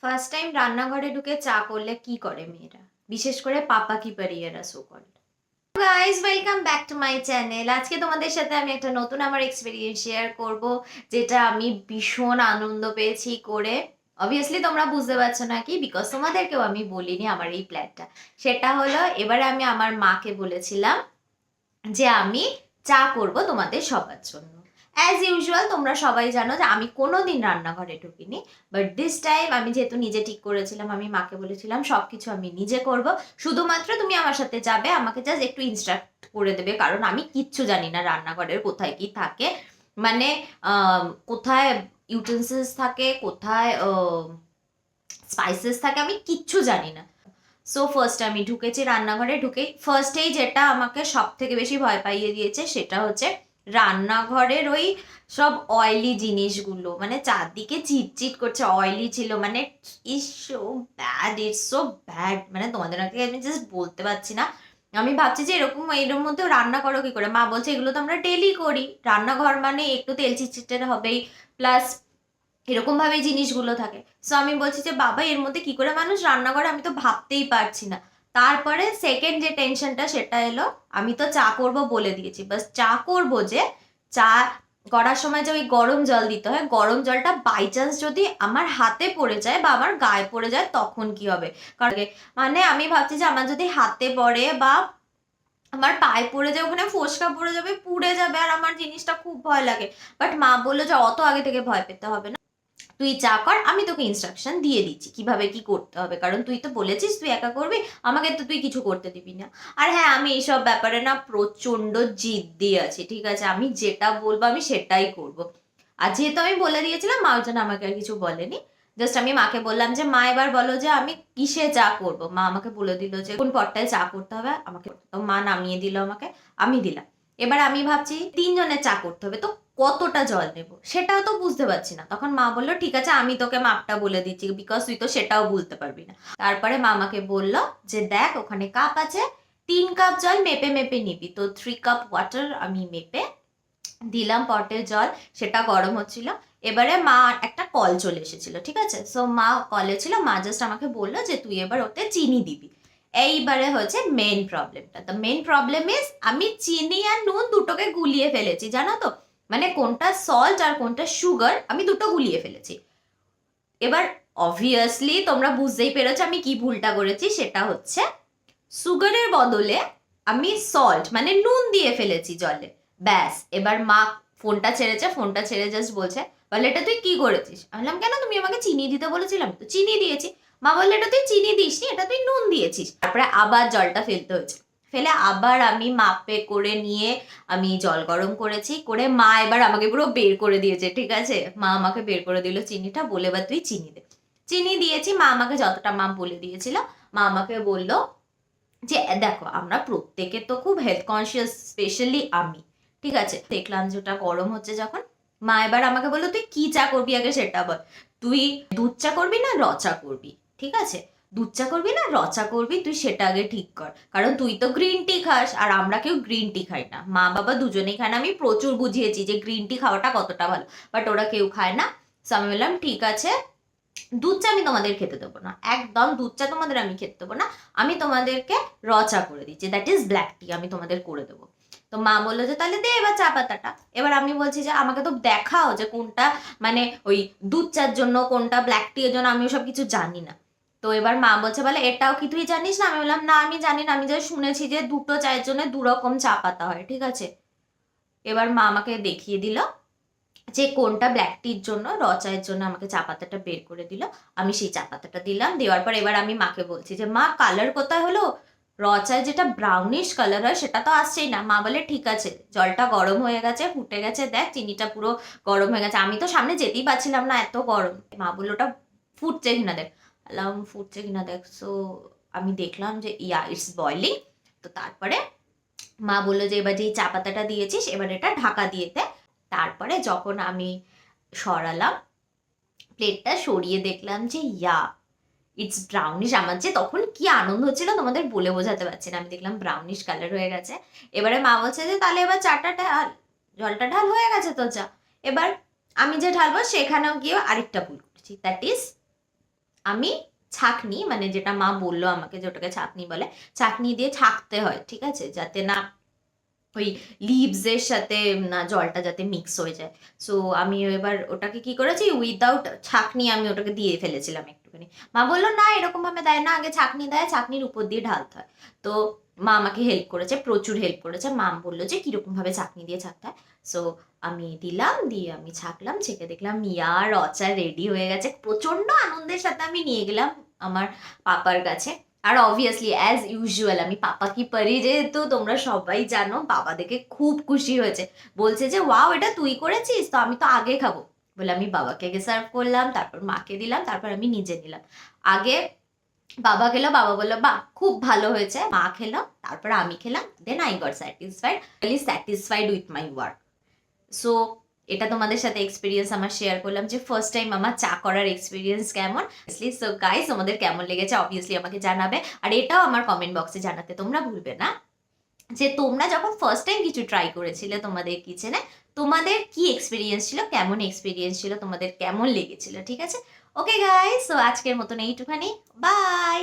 First time রান্নাঘরে ঢুকে চা করলে কি করে মেয়েরা, বিশেষ করে পাপা কি পারিয়েরা so called. Guys, welcome back to my channel. আজকে তোমাদের সাথে আমি একটা নতুন আমার এক্সপেরিয়েন্স শেয়ার করব, যেটা আমি ভীষণ আনন্দ পেয়েছি করে। অবভিয়াসলি তোমরা বুঝতে পারছো না কি, বিকজ তোমাদেরকেও আমি বলিনি আমার এই প্ল্যানটা। সেটা হলো, এবারে আমি আমার মাকে বলেছিলাম যে আমি চা করব তোমাদের সবার জন্য। অ্যাজ ইউজুয়াল তোমরা সবাই জানো যে আমি কোনোদিন রান্নাঘরে ঢুকিনি, বাট দিস টাইম আমি যেহেতু নিজে ঠিক করেছিলাম, আমি মাকে বলেছিলাম সব কিছু আমি নিজে করব, শুধুমাত্র তুমি আমার সাথে যাবে, আমাকে জাস্ট একটু ইনস্ট্রাক্ট করে দেবে, কারণ আমি কিচ্ছু জানি না রান্নাঘরের কোথায় কি থাকে, মানে কোথায় ইউটেন্সিলস থাকে, কোথায় স্পাইসেস থাকে, আমি কিচ্ছু জানি না। সো ফার্স্ট আমি ঢুকেছি রান্নাঘরে। ঢুকে ফার্স্টেই যেটা আমাকে সব থেকে বেশি ভয় পাইয়ে দিয়েছে সেটা হচ্ছে রান্নাঘরের ওই সব অয়েলি জিনিসগুলো, মানে চারদিকে চিটচিট করছে, অয়েলি ছিল, মানে is so bad, it's so bad, মানে তোমাদের আগে আমি জাস্ট বলতে পারছি না। আমি ভাবছি যে এরকম এর মধ্যেও রান্না করো কি করে। মা বলছে এগুলো তো আমরা ডেলি করি, রান্নাঘর মানে একটু তেল চিটচিটে হবেই, প্লাস এরকম ভাবে জিনিসগুলো থাকে। সো আমি বলছি যে বাবা এর মধ্যে কি করে মানুষ রান্না করে, আমি তো ভাবতেই পারছি না। তারপরে সেকেন্ড যে টেনশনটা সেটা এলো, আমি তো চা করব বলে দিয়েছি, বাস চা করব যে চা করার সময় যে ওই গরম জল দিতে হয়, গরম জলটা বাই চান্স যদি আমার হাতে পড়ে যায় বা আমার গায়ে পড়ে যায় তখন কি হবে। কারণ মানে আমি ভাবছি যে আমার যদি হাতে পড়ে বা আমার পায়ে পড়ে যায়, ওখানে ফোসকা পড়ে যাবে, পুড়ে যাবে, আর আমার জিনিসটা খুব ভয় লাগে। বাট মা বললো যে অত আগে থেকে ভয় পেতে হবে না, তুই যা কর, আমি তোকে ইনস্ট্রাকশন দিয়ে দিচ্ছি কিভাবে কি করতে হবে, কারণ তুই তো বলেছিস তুই একা করবি, আমাকে তো তুই কিছু করতে দিবি না। আর হ্যাঁ, আমি এইসব ব্যাপারে না প্রচন্ড জিদ্দি আছি, ঠিক আছে, আমি যেটা বলবো আমি সেটাই করব। আর যেহেতু আমি বলে দিয়েছিলাম, মা ওই জন্য আমাকে আর কিছু বলেনি। জাস্ট আমি মাকে বললাম যে মা এবার বলো যে আমি কিসে চা করব। মা আমাকে বলে দিল যে কোন পটটায় চা করতে হবে আমাকে, তো মা নামিয়ে দিল আমাকে, আমি দিলাম। এবার আমি ভাবছি তিনজনের চা করতে হবে, তো কতটা জল নেব সেটাও তো বুঝতে পারছি না। তখন মা বললো ঠিক আছে আমি তোকে মাপটা বলে দিচ্ছি, বিকজ তুই তো সেটাও বলতে পারবি না। তারপরে মা আমাকে বললো যে দেখ ওখানে কাপ আছে, 3 কাপ জল মেপে মেপে নিবি, তো 3 কাপ ওয়াটার আমি মেপে দিলাম পটের জল, সেটা গরম হচ্ছিল। এবারে মা একটা কল চলে এসেছিল, ঠিক আছে, সো মা কলে ছিল, মা জাস্ট আমাকে বললো যে তুই এবার ওতে চিনি দিবি। এইবারে হচ্ছে মেন প্রবলেমটা, দ্য মেন প্রবলেম ইজ আমি চিনি আর নুন দুটোকে গুলিয়ে ফেলেছি, জানো তো, মানে কোনটা সল্ট আর কোনটা সুগার আমি দুটো গুলিয়ে ফেলেছি। এবার অবভিয়াসলি তোমরা বুঝতেই পেরেছো আমি কি ভুলটা করেছি, সেটা হচ্ছে সুগারের বদলে আমি সল্ট মানে নুন দিয়ে ফেলেছি জলে। ব্যাস, এবার মা ফোনটা ছেড়েছে, ফোনটা ছেড়ে জাস্ট বলছে, বলে এটা তুই কি করেছিস। আমি বললাম কেন, তুমি আমাকে চিনি দিতে বলেছিলাম, তো চিনি দিয়েছি। মা বললে এটা তুই চিনি দিসনি, এটা তুই নুন দিয়েছিস। তারপরে আবার জলটা ফেলতে হয়েছে, ফেলে আবার আমি মাপে করে নিয়ে আমি জল গরম করেছি, করে মা এবার আমাকে পুরো বের করে দিয়েছে, ঠিক আছে, মা আমাকে বের করে দিল চিনিটা, বলে এবার তুই চিনি দে। চিনি দিয়েছি, মা আমাকে যতটা মা বলে দিয়েছিল। মা আমাকে বললো যে দেখো আমরা প্রত্যেকে তো খুব হেলথ কনসিয়াস, স্পেশালি আমি, ঠিক আছে, দেখলাম যে ওটা গরম হচ্ছে যখন, মা এবার আমাকে বললো তুই কি চা করবি আগে সেটা বল, তুই দুধ চা করবি না র চা করবি, ঠিক আছে, দুধ চা করবি না র চা করবি, তুই সেটা আগে ঠিক কর, কারণ তুই তো গ্রিন টি খাস আর আমরা কেউ গ্রিন টি খাই না, মা বাবা দুজনেই খায় না। আমি প্রচুর বুঝিয়েছি যে গ্রিন টি খাওয়াটা কতটা ভালো, বাট ওরা কেউ খায় না। সো আমি বললাম ঠিক আছে, দুধ চা আমি তোমাদের খেতে দেবো না, একদম দুধ চা তোমাদের আমি খেতে দেবো না, আমি তোমাদেরকে র চা করে দিচ্ছি, দ্যাট ইজ ব্ল্যাক টি, আমি তোমাদের করে দেবো। তো মা বললো যে তাহলে দে এবার চা পাতাটা। এবার আমি বলছি যে আমাকে তো দেখাও যে কোনটা, মানে ওই দুধ চার জন্য কোনটা ব্ল্যাক টি এর জন্য, আমি ওসব কিছু জানি না। তো এবার মা বলছে বলে এটাও কি তুই জানিস না। আমি বললাম না আমি জানি না, আমি যা শুনেছি যে দুটো চায়ের জন্য 2 রকম চা পাতা হয়, ঠিক আছে। এবার মা আমাকে দেখিয়ে দিল যে কোনটা ব্ল্যাক টির জন্য, র চায়ের জন্য আমাকে চা পাতাটা বের করে দিল। আমি সেই চা পাতাটা দিলাম, দেওয়ার পর এবার আমি মাকে বলছি যে মা কালার কোথায় হলো, র চায় যেটা ব্রাউনিশ কালার হয় সেটা তো আসছেই না। মা বলে ঠিক আছে জলটা গরম হয়ে গেছে, ফুটে গেছে, দেখ চিনিটা পুরো গরম হয়ে গেছে। আমি তো সামনে যেতেই পারছিলাম না, এত গরম। মা বললো ওটা ফুটছে কিনা দেখ, বললাম ফুটছে কিনা দেখ। সো আমি দেখলাম যে ইয়া ইটস বয়লিং। তো তারপরে মা বললো যে এবার যেই চা পাতাটা দিয়েছিস এবার এটা ঢাকা দিয়ে দে। তারপরে যখন আমি সরালাম প্লেটটা, সরিয়ে দেখলাম যে ইয়া ইটস ব্রাউনিশ। আমার যে তখন কি আনন্দ হচ্ছিল তোমাদের বলে বোঝাতে পারছি না। আমি দেখলাম ব্রাউনিশ কালার হয়ে গেছে। এবারে মা বলছে যে তাহলে এবার চাটা ঢাল, জলটা ঢাল, হয়ে গেছে তো চা। এবার আমি যে ঢালবো সেখানেও গিয়ে আরেকটা ভুল করছি, দ্যাট ইজ আমি ছাঁকনি, মানে যেটা মা বললো আমাকে যে ওটাকে ছাঁকনি বলে, ছাঁকনি দিয়ে ছাঁকতে হয়, ঠিক আছে, যাতে না ওই লিভসের সাথে না জলটা যাতে মিক্স হয়ে যায়। সো আমি এবার ওটাকে কি করেছি, উইদাউট ছাঁকনি আমি ওটাকে দিয়ে ফেলেছিলাম একটুখানি। মা বললো না এরকম ভাবে দেয় না, আগে ছাঁকনি দেয়, ছাঁকনির উপর দিয়ে ঢালতে হয়। তো মা আমাকে হেল্প করেছে, প্রচুর হেল্প করেছে। মা বললো যে কিরকম ভাবে ছাঁকনি দিয়ে ছাঁকতে হয়। সো আমি দিলাম, দিয়ে আমি ছাঁকলাম, ছেঁকে দেখলাম মিয়ার অচার রেডি হয়ে গেছে। প্রচন্ড আনন্দের সাথে আমি নিয়ে গেলাম আমার পাপার কাছে। আর অবভিয়াসলি অ্যাজ ইউজুয়াল আমি পাপা কি পারি, যেহেতু তোমরা সবাই জানো, বাবা দেখে খুব খুশি হয়েছে, বলছে যে ওয়াও এটা তুই করেছিস, তো আমি তো আগে খাবো বলে আমি বাবাকে আগে সার্ভ করলাম, তারপর মাকে দিলাম, তারপর আমি নিজে নিলাম। আগে বাবা খেলো, বাবা বললো বাহ খুব ভালো হয়েছে, মা খেলাম, তারপর আমি খেলাম, then I got satisfied, satisfied with my work. So এটা তোমাদের সাথে এক্সপিরিয়েন্স আমার শেয়ার করলাম যে ফার্স্ট টাইম আমার চা করার এক্সপিরিয়েন্স কেমন। সো গাইস তোমাদের কেমন লেগেছে অবভিয়াসলি আমাকে জানাবে, আর এটাও আমার কমেন্ট বক্সে জানাতে তোমরা ভুলবে না যে তোমরা যখন ফার্স্ট টাইম কিছু ট্রাই করেছিলে তোমাদের কিচেনে, তোমাদের কি এক্সপিরিয়েন্স ছিল, কেমন এক্সপিরিয়েন্স ছিল, তোমাদের কেমন লেগেছিল, ঠিক আছে। ওকে গাইস, সো আজকের মতন এইটুখানি, বাই।